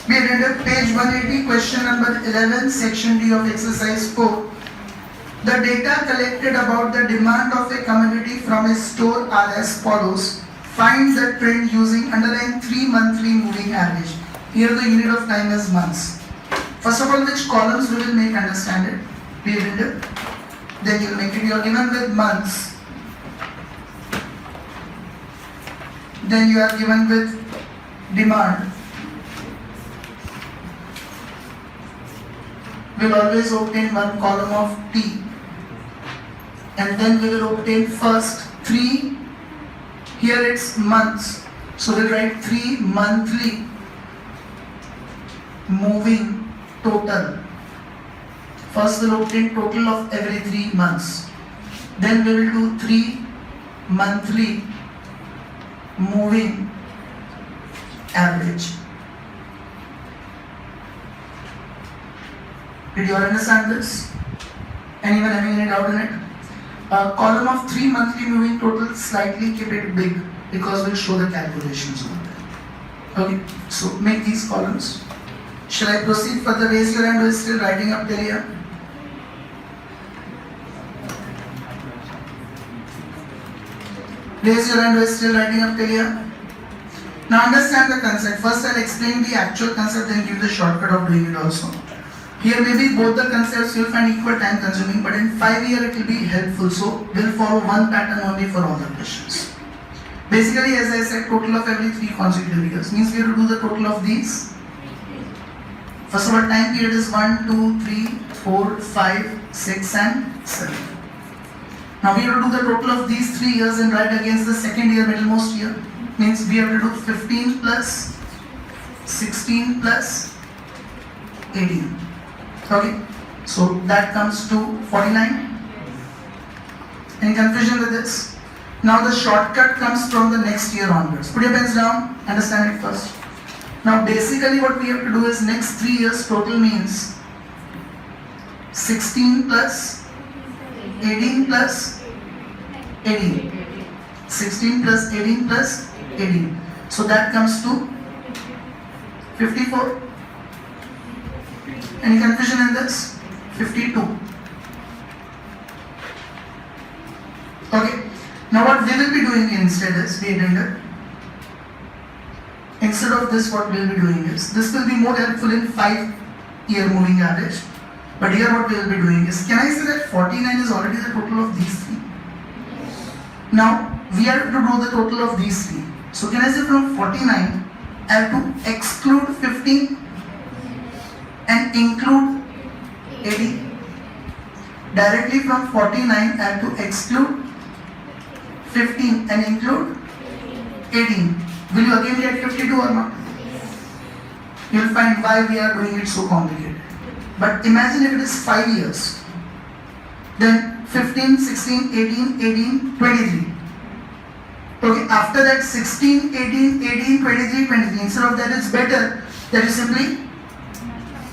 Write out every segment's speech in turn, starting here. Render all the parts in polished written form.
We read at page 180, question number 11, section D of exercise 4. The data collected about the demand of a commodity from a store are as follows. Find the trend using underline 3 monthly moving average. Here the unit of time is months. First of all, which columns we will make, understand it. We read it. Then you will make it. You are given with months. Then you are given with demand. We will always obtain one column of T. And then we will obtain first 3. Here it's months. So we'll write 3 monthly moving total. First we'll obtain total of every 3 months. Then we will do 3 monthly moving average. Did you all understand this? Anyone having any doubt in it? Column of 3 monthly moving total, slightly keep it big because we'll show the calculations over there. Okay, so make these columns. Shall I proceed further? Raise your hand who is still writing up till here. Raise your hand who is still writing up till here. Now understand the concept. First I'll explain the actual concept, then give the shortcut of doing it also. Here maybe both the concepts you will find equal time consuming, but in 5 years it will be helpful. So we'll follow one pattern only for all the questions. Basically, as I said, total of every 3 consecutive years means we have to do the total of these. First of all, time period is 1, 2, 3, 4, 5, 6 and 7. Now we have to do the total of these 3 years and write against the second year, middlemost year. Means we have to do 15 plus 16 plus 18. Okay, so that comes to 49. Any confusion with this? Now the shortcut comes from the next year onwards. Put your pens down, understand it first. Now basically what we have to do is next 3 years total means 16 plus 18 plus 18. 16 plus 18 plus 18. So that comes to 54. Any confusion in this? 52. Okay. Now what we will be doing instead is, instead of this what we will be doing is, this will be more helpful in 5-year moving average. But here what we will be doing is, can I say that 49 is already the total of these 3? Now we have to do the total of these 3. So can I say from 49 I have to exclude 15 and include 80. Directly from 49 I have to exclude 15 and include 18. Will you again get 52 or not? You will find why we are doing it so complicated. But imagine if it is 5 years. Then 15, 16, 18, 18, 23. Okay, after that 16, 18, 18, 23, 23. Instead of that it's better that you simply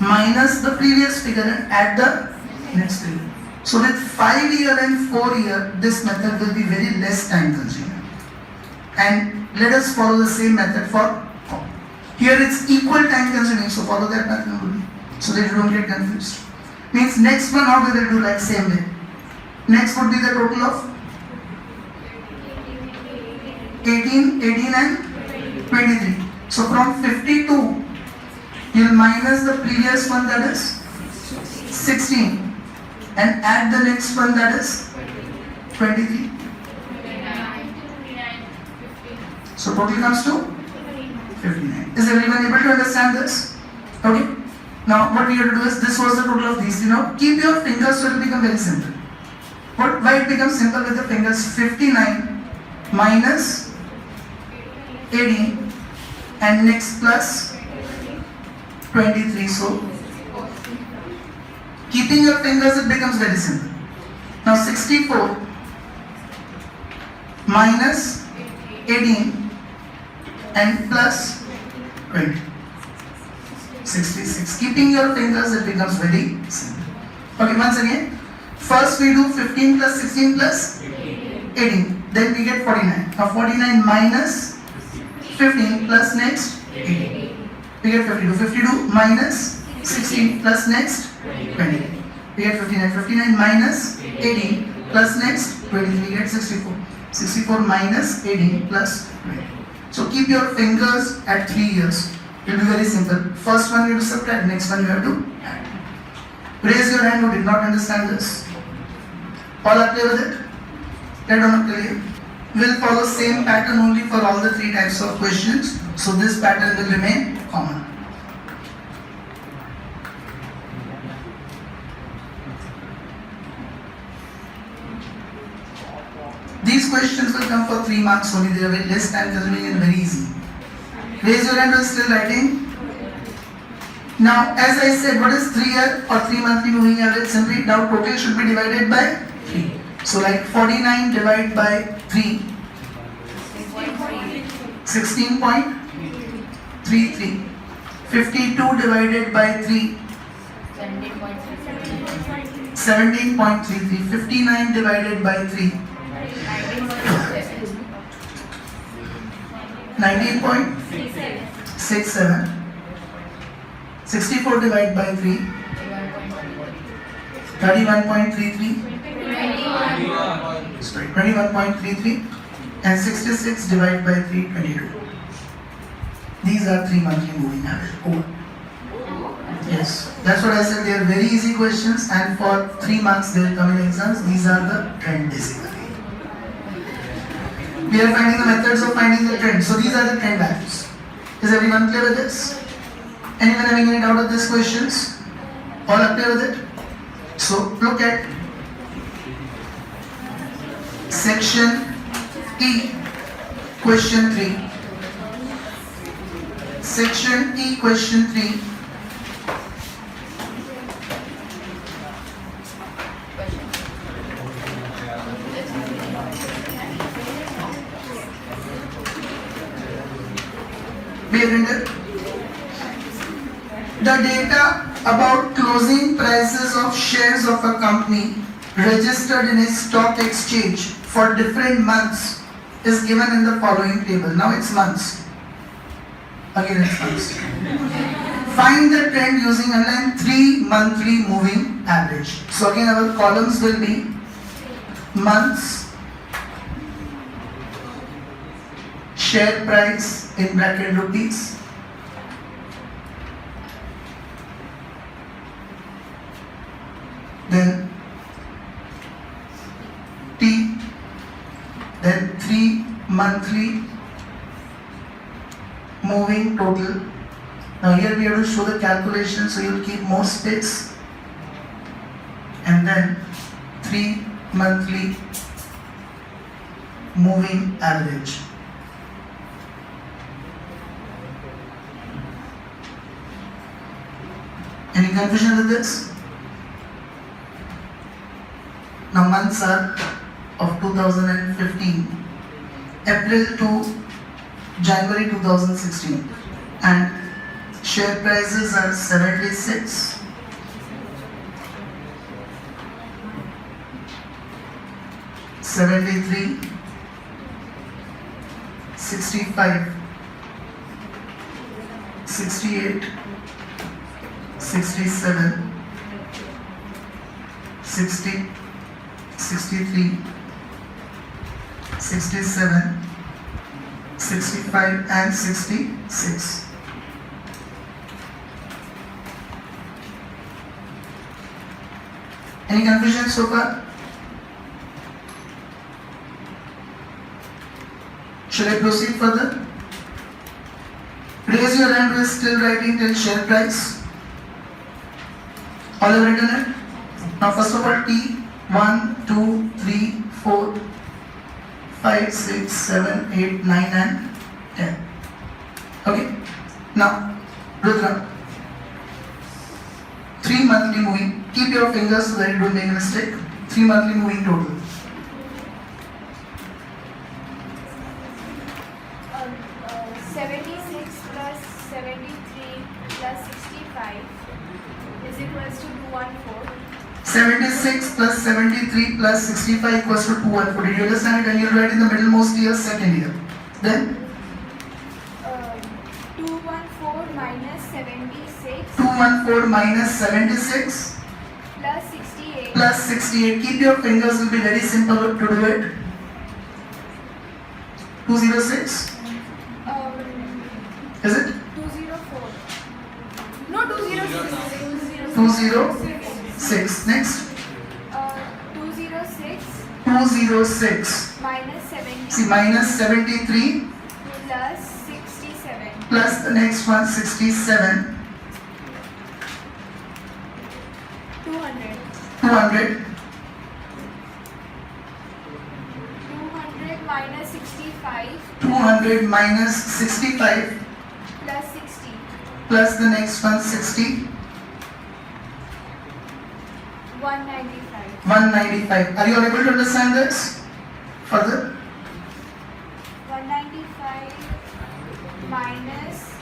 minus the previous figure and add the next figure. So with 5 year and 4 year, this method will be very less time consuming. And let us follow the same method for here it's equal time consuming, so follow that method only, so that you don't get confused. Means next one how we will do like same way. Next would be the total of 18, 18 and 23. So from 52, you will minus the previous one, that is 16, and add the next one, that is 23. So total comes to 59. Is everyone able to understand this? Okay. Now what we have to do is, this was the total of these. Keep your fingers so it will become very simple. Why it becomes simple with the fingers? 59 minus 18 and next plus 23. So keeping your fingers it becomes very simple. Now 64 minus 18 and plus 20. 66. Keeping your fingers it becomes very simple. Okay, once again. First we do 15 plus 16 plus 18. Then we get 49. Now 49 minus 15 plus next 18. We get 52. 52 minus 16 plus next 20. We get 59. 59 minus 18 plus next 23. We get 64. 64 minus 18 plus 20. So keep your fingers at 3 years. It will be very simple. First one you have to subtract, next one you have to add. Raise your hand who did not understand this. All are clear with it? Clear or not clear? We will follow same pattern only for all the 3 types of questions. So this pattern will remain common. These questions will come for 3 marks only. They are very less time consuming and very easy. Raise your hand who is still writing. Now, as I said, what is 3 year or 3 monthly moving average? Simply now total should be divided by 3. So like 49 divided by 3. 16.33. 52 divided by 3. 17.33. 59 divided by 3. 19.67. 64 divided by 3. 31.33. Sorry, 21.33. And 66 divided by 3, 22. These are 3 monthly moving average. Over. Yes, that's what I said. They are very easy questions, and for 3 marks they will come in exams. These are the trend basically. We are finding the methods of finding the trend. So these are the trend values. Is everyone clear with this? Anyone having any doubt of these questions? All are clear with it? So look at section E, question 3. Section E, question 3. The data about closing prices of shares of a company registered in a stock exchange for different months is given in the following table. Now it's months. Again it's months. Find the trend using online 3 monthly moving average. So again our columns will be months, share price in bracket rupees, then T, then 3 monthly moving total. Now here we have to show the calculation, so you will keep more space, and then 3 monthly moving average. Any confusion with this? Now months are of 2015, April to January 2016, and share prices are 76, 73, 65, 68, 67, 60, 63, 67, 65 and 66. Any confusion so far? Should I proceed further? Raise your hand who is still writing till share price. All have written it? Now first of all T, 1, 2, 3, 4, 5, 6, 7, 8, 9 and 10. Okay. Now Rudra, 3 monthly moving. Keep your fingers so that you don't make a mistake. 3 monthly moving total. Plus 73 plus 65 is equals to 214. 76 plus 73 plus 65 equals to 214. Did you understand it? And you'll write in the middlemost year, second year. Then 214 minus minus 76 214 minus 76 plus 68 plus 68. Keep your fingers, will be very simple to do it. 206. Is it? 204. No, 206. 206. Next. 206 206. minus 70 See, minus 73 plus 67. plus the next one 67. 200. 200. 200 minus 65 200 minus 65 plus 60. plus the next one 60. 195. 195. Are you all able to understand this? Further? 195 minus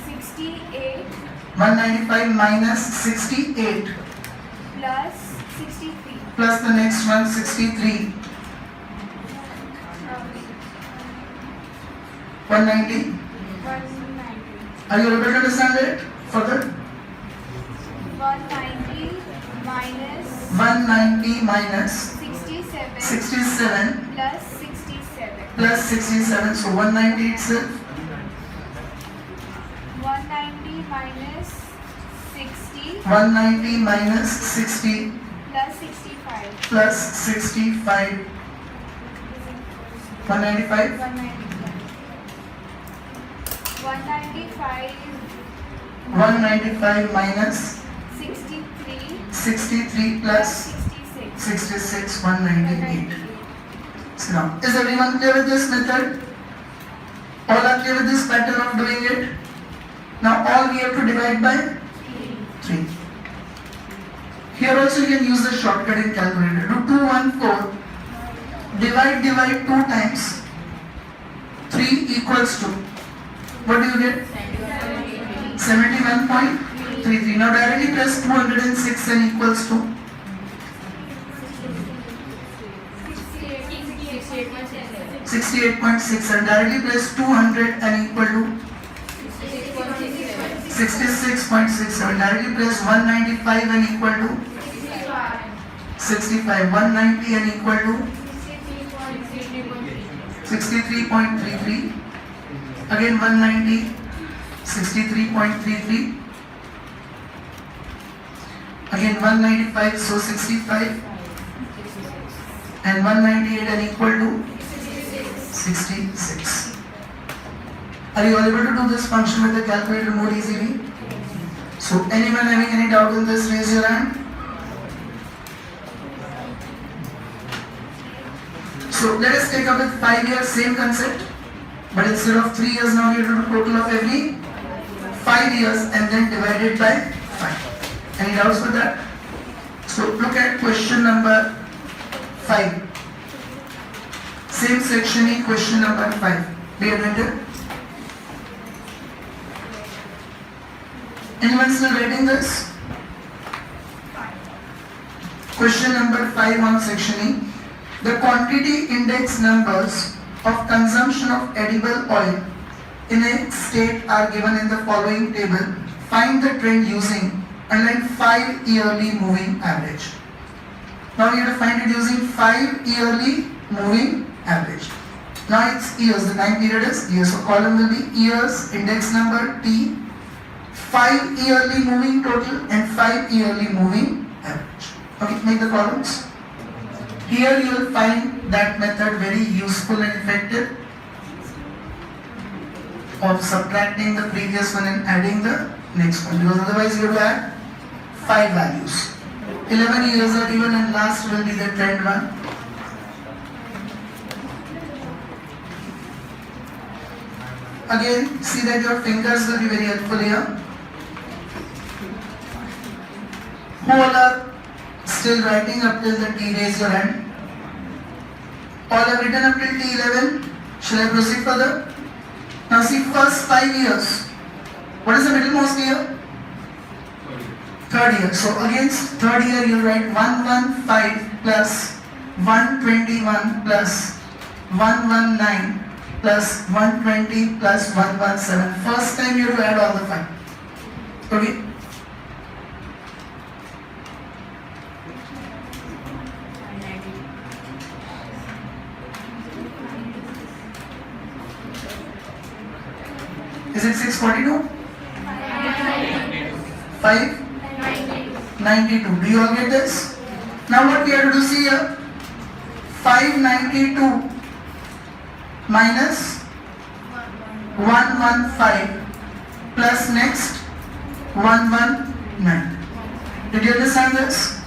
68 195 minus 68 plus 63. plus the next one 63. 190. 190. Are you able to understand it? Further? 190 minus 190 minus 67 67 plus 67. plus 67. So 190 itself. 190 minus 60 190 minus 60 plus 65. plus 65. 195. 195 195 minus 63 63 plus plus 66. 66. 198. So now, is everyone clear with this method? All are clear with this pattern of doing it? Now all we have to divide by 3. Here also you can use the shortcut in calculator. Do 214. Divide 2 times. 3 equals to. What do you get? 71.33. Now directly press 206 and equals to. 68.6 and directly press 200 and equal to 66.67. Directly press 195 and equal to 65. 190 and equal to 63.33. Again 190, 63.33. Again 195, so 65. And 198 and equal to 66. Are you all able to do this function with the calculator more easily? So anyone having any doubt in this, raise your hand. So let us take up with 5 years, same concept, but instead of 3 years now we have to do total of every 5 years and then divided by 5. Any doubts with that? So look at question number 5. Same section E, question number 5. Be attentive. Anyone still writing this? Question number 5 on section E. The quantity index numbers of consumption of edible oil in a state are given in the following table. Find the trend using underline 5 yearly moving average. Now you have to find it using 5 yearly moving average. Now it's years, the time period is years. So column will be years, index number T, 5 yearly moving total and 5 yearly moving average. Okay, make the columns. Here you will find that method very useful and effective of subtracting the previous one and adding the next one, because otherwise you will add 5 values. 11 years are given and last will be the trend one. Again, see that your fingers will be very helpful here. Who all are still writing up till the T? Raise your hand. All have written up till T11. Shall I proceed further? Now see, first 5 years. What is the middlemost year? Third year. So against third year you write 115 plus 121 plus 119 plus 120 plus 117. First time you have to add all the 5. Okay? Is it 642? 592. Do you all get this? Now what we have to do, see here, 592 minus 115 plus next 119. Did you understand this?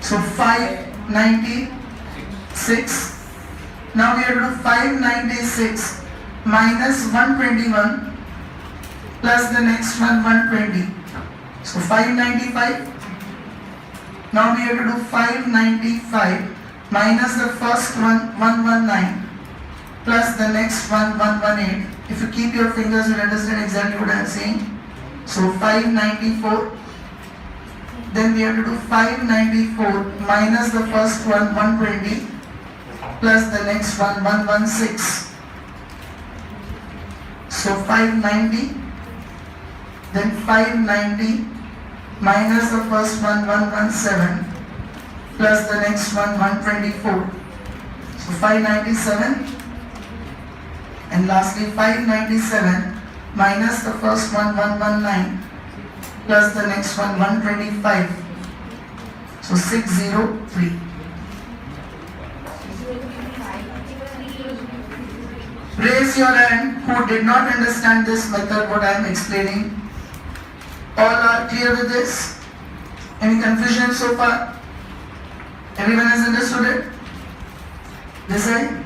So 596. Now we have to do 596 minus 121 plus the next one 120. So 595. Now we have to do 595 minus the first one 119 plus the next one 118. If you keep your fingers, you'll understand exactly what I am saying. So 594. Then we have to do 594 minus the first one 120 plus the next one 116. So 590. Then 590 minus the first one 117 plus the next one 124. So 597. And lastly 597 minus the first one 119 plus the next one 125. So 603. Raise your hand who did not understand this method what I am explaining. All are clear with this? Any confusion so far? Everyone has understood it? This side?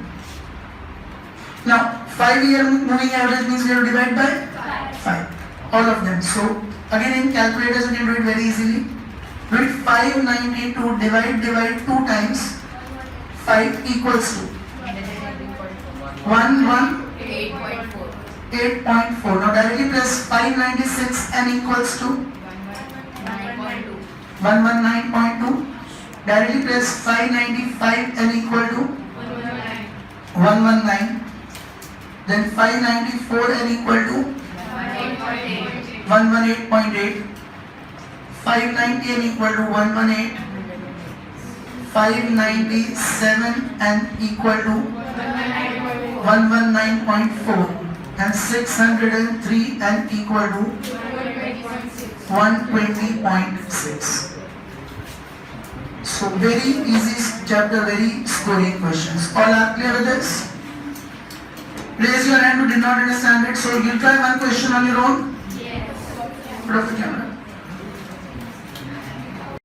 Now 5-year moving average means we have to divide by 5. All of them. So again in calculators we can do it very easily. Do it 592 divide 2 times 5 equals to 8.4. Now directly press 596 and equals to 119.2. Directly press 595 and equal to 119. Then 594 and equal to 118.8. 590 and equal to 118. 597 and equal to 119.4. And 603 and equal to 120.6. So very easy chapter, very scoring questions. All are clear with this? Raise your hand who did not understand it. So you try one question on your own. Yes. Put off the camera.